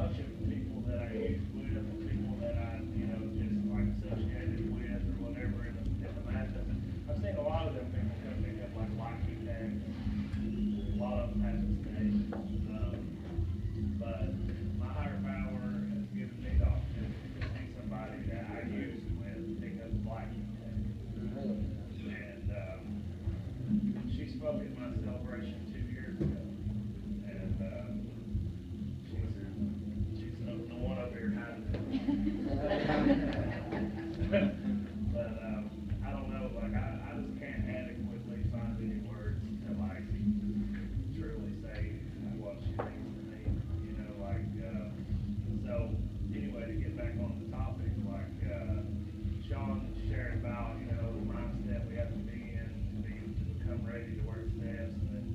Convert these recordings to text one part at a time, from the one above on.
bunch of people that I used with, people that I, just like associated with or whatever in the madness. I've seen a lot of them people come pick up like Lockheed tags. A lot of them have mistakes. But my higher power has given me the opportunity to see somebody that I used with pick up Lockheed tags. And she spoke at my celebration 2 years ago. And she's the one up here hiding it. But I don't know, like I just can't adequately find any words to like truly say what she thinks to me. So anyway, to get back on the topic, like Sean shared about, the mindset we have to be in to become ready to work steps, and then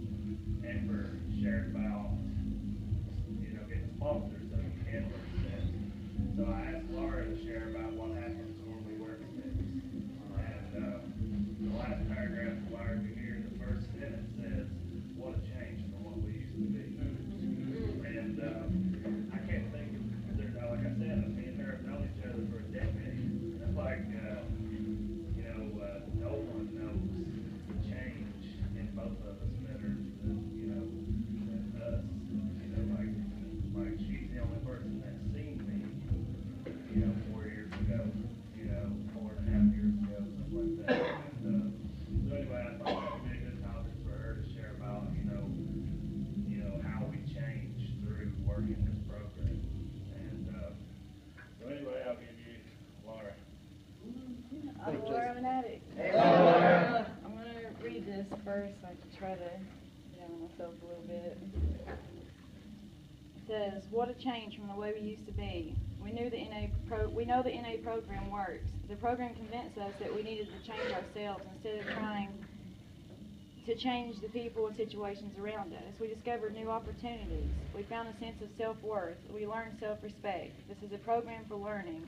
Amber shared about, getting sponsors so you can work steps. So I asked Laura to share about what happens when we work steps. And the last paragraph of Laura here, the first sentence says, "What a change from what we used to be." And I can't think of, like I said, me and her have known each other for a decade. And like, no one knows the change in both of us better than, than us. Like she's the only person that's seen me, 4 years ago, 4.5 years ago, something like that. And, so anyway, I thought that would be a good topic for her to share about, how we change through working this program. And so anyway, I'll give you Laura. I'm Laura Manattic. Hey, Laura. I'm going to read this first so I can try to get on myself a little bit. It says, "What a change from the way we used to be. We know the NA program works. The program convinced us that we needed to change ourselves instead of trying to change the people and situations around us. We discovered new opportunities. We found a sense of self-worth. We learned self-respect. This is a program for learning.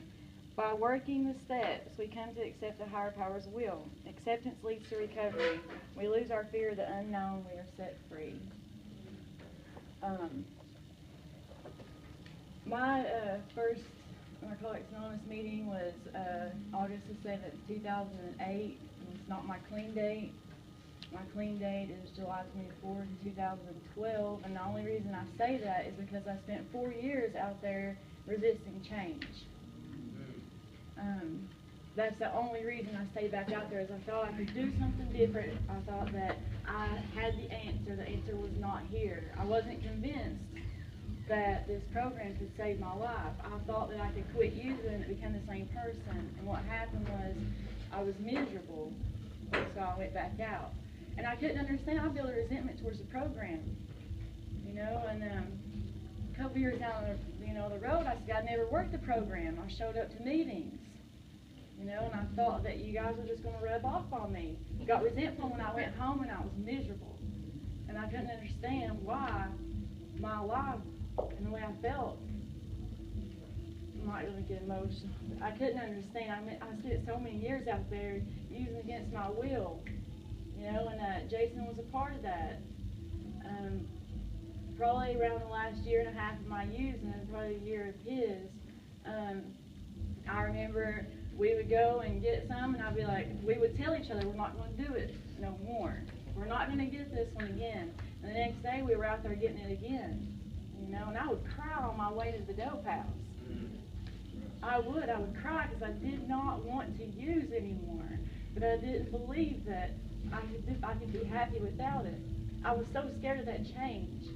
By working the steps, we come to accept the higher power's will. Acceptance leads to recovery. We lose our fear of the unknown. We are set free." My first Narcotics Anonymous meeting was August the 7th, 2008. It's not my clean date. My clean date is July 24th, 2012, and the only reason I say that is because I spent 4 years out there resisting change. That's the only reason I stayed back out there, is I thought I could do something different. I thought that I had the answer. The answer was not here. I wasn't convinced that this program could save my life. I thought that I could quit using and become the same person, and what happened was I was miserable, so I went back out. And I couldn't understand. I built a resentment towards the program, and a couple years down the road, I said I'd never worked the program. I showed up to meetings, and I thought that you guys were just going to rub off on me. Got resentful when I went home, and I was miserable, and I couldn't understand why my life and the way I felt. I'm not going to get emotional. I couldn't understand. I spent so many years out there using against my will. And Jason was a part of that. Probably around the last year and a half of my using, and probably a year of his, I remember we would go and get some, and I'd be like, we would tell each other, we're not going to do it no more. We're not going to get this one again. And the next day we were out there getting it again. And I would cry on my way to the dope house. I would cry because I did not want to use anymore. But I didn't believe that I could be happy without it. I was so scared of that change.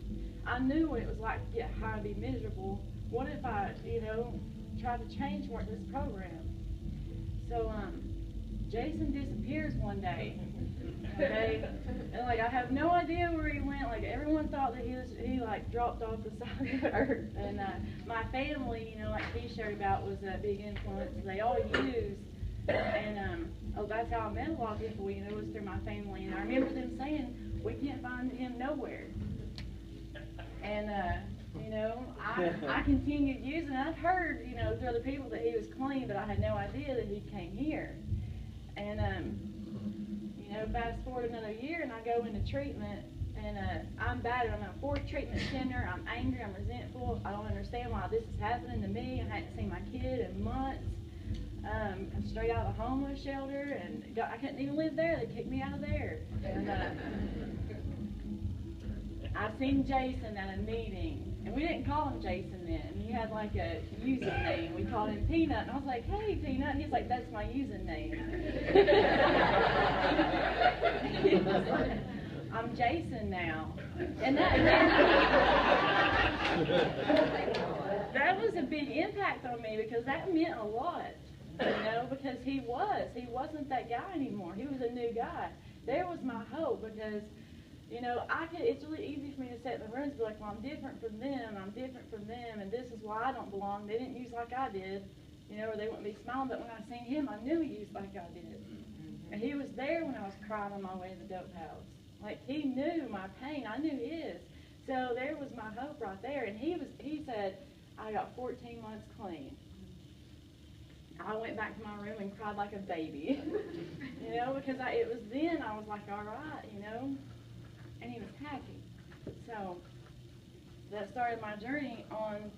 I knew what it was like to get high and be miserable. What if I, tried to change more this program? So, Jason disappears one day. Okay? And I have no idea where he went. Everyone thought that he dropped off the side of the earth. And my family, like he shared about, was a big influence. They all used. And that's how I met a lot of people, it was through my family. And I remember them saying, we can't find him nowhere. And, I continued using. I'd heard, through other people that he was clean, but I had no idea that he came here. And, fast forward another year, and I go into treatment, And I'm battered. I'm in a 4th treatment center. I'm angry. I'm resentful. I don't understand why this is happening to me. I hadn't seen my kid in months. I'm straight out of a homeless shelter, and I couldn't even live there. They kicked me out of there. And I've seen Jason at a meeting, and we didn't call him Jason then. He had like a username. We called him Peanut, and I was like, "Hey, Peanut." And he's like, "That's my username." I'm Jason now, and that was a big impact on me because that meant a lot, because he wasn't that guy anymore. He was a new guy. There was my hope because, it's really easy for me to sit in the room and be like, well, I'm different from them, and this is why I don't belong. They didn't use like I did, or they wouldn't be smiling. But when I seen him, I knew he used like I did, and he was there when I was crying on my way to the dope house. Like, he knew my pain. I knew his. So there was my hope right there. And he said, I got 14 months clean. I went back to my room and cried like a baby. Because it was then I was like, all right, and he was happy. So that started my journey on,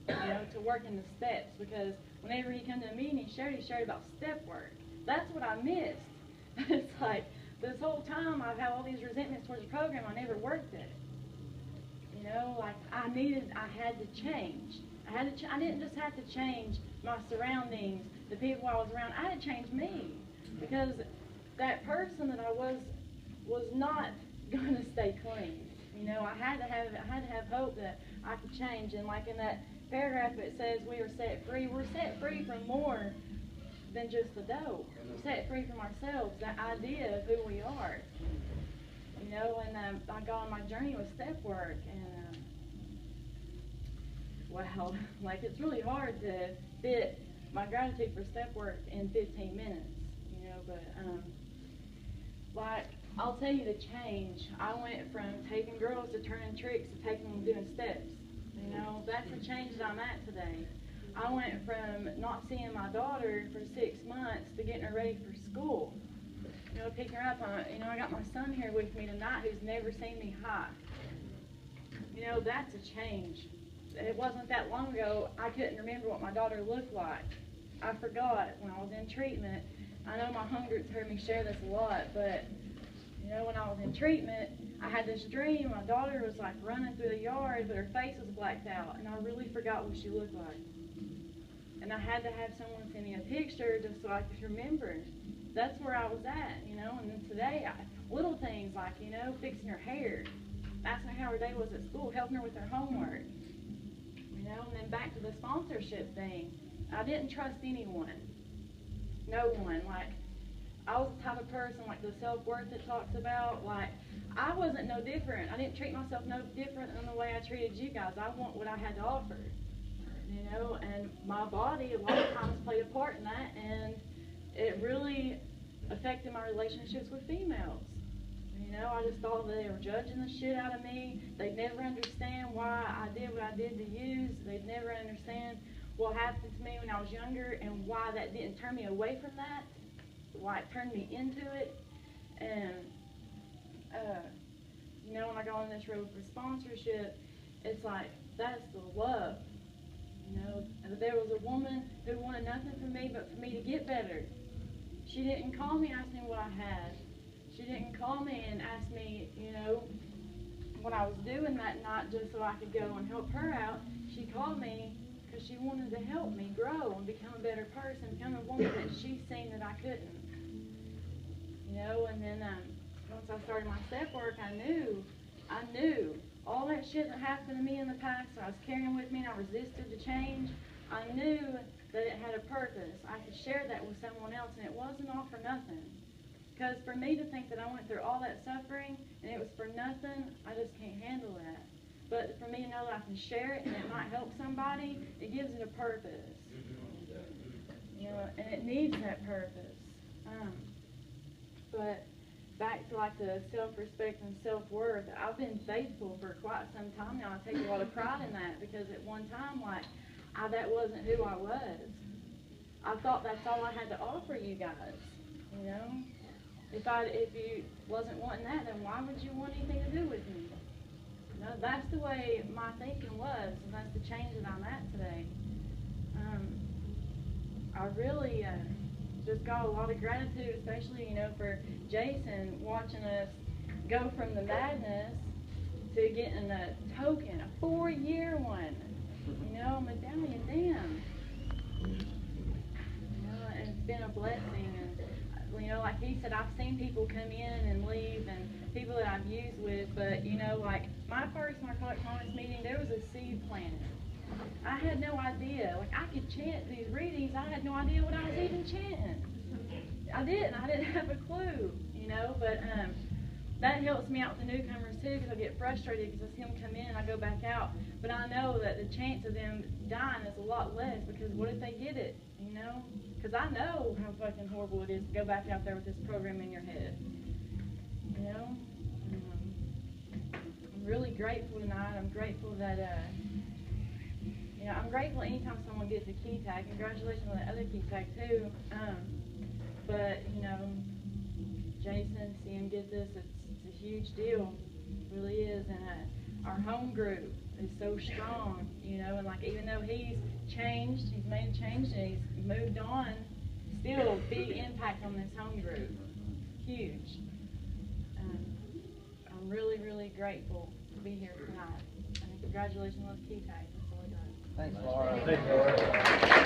to work in the steps, because whenever he came to a meeting, he shared about step work. That's what I missed. It's like, this whole time I've had all these resentments towards the program, I never worked it. I had to change. I didn't just have to change my surroundings, the people I was around. I had to change me, because that person that I was not going to stay clean. I had to have hope that I could change. And like in that paragraph, it says we are set free. We're set free from more than just the dope. We're set free from ourselves, that idea of who we are. And I got on my journey with step work, and it's really hard to fit my gratitude for step work in 15 minutes, but I'll tell you the change. I went from taking girls to turning tricks to taking them doing steps. That's the change that I'm at today. I went from not seeing my daughter for 6 months to getting her ready for school. Picking her up. I got my son here with me tonight who's never seen me hike. That's a change. It wasn't that long ago I couldn't remember what my daughter looked like. I forgot when I was in treatment. I know my hundreds heard me share this a lot, but when I was in treatment, I had this dream. My daughter was like running through the yard, but her face was blacked out, and I really forgot what she looked like. And I had to have someone send me a picture just so I could remember. That's where I was at, and then today, little things like, fixing her hair, asking her how her day was at school, helping her with her homework, and then back to the sponsorship thing. I didn't trust anyone, no one. I was the type of person, the self-worth it talks about, I wasn't no different. I didn't treat myself no different than the way I treated you guys. I want what I had to offer, and my body a lot of times played a part in that, and it really affected my relationships with females. I just thought they were judging the shit out of me. They'd never understand why I did what I did to you. They'd never understand what happened to me when I was younger and why that didn't turn me away from that, why it turned me into it. And, when I go on this road for sponsorship, it's like, that's the love. There was a woman who wanted nothing from me but for me to get better. She didn't call me asking what I had. She didn't call me and ask me, what I was doing that night just so I could go and help her out. She called me because she wanted to help me grow and become a better person, become a woman that she's seen that I couldn't. And then once I started my step work, I knew all that shit that happened to me in the past that I was carrying with me and I resisted to change. I knew that it had a purpose. I could share that with someone else, and it wasn't all for nothing. Because for me to think that I went through all that suffering and it was for nothing, I just can't handle that. But for me to know that I can share it and it might help somebody, it gives it a purpose. And it needs that purpose. But back to the self-respect and self-worth, I've been faithful for quite some time now. I take a lot of pride in that, because at one time, that wasn't who I was. I thought that's all I had to offer you guys, if you wasn't wanting that, then why would you want anything to do with me? You know, that's the way my thinking was, and that's the change that I'm at today. I really just got a lot of gratitude, especially, you know, for Jason watching us go from the madness to getting a token, a 4-year one. You know, medallion, damn. You know, and it's been a blessing. And, you know, like he said, I've seen people come in and leave, and people that I've used with, but, you know, like my first Narcotics Anonymous meeting, there was a seed planted. I had no idea. Like, I could chant these readings. I had no idea what I was even chanting. I didn't have a clue, you know, but that helps me out with the newcomers too, because I get frustrated because I see them come in and I go back out. But I know that the chance of them dying is a lot less, because what if they get it, you know? Because I know how fucking horrible it is to go back out there with this program in your head, you know? I'm really grateful tonight. I'm grateful that, you know, I'm grateful anytime someone gets a key tag. Congratulations on the other key tag too. But, you know, Jason, see him get this, it's a huge deal. It really is. And our home group is so strong, you know, and like even though he's changed, he's made a change and he's moved on, still big impact on this home group. Huge. I'm really, really grateful to be here tonight. And congratulations on the key tag. That's all I got. Thanks, Laura. Thanks, Laura.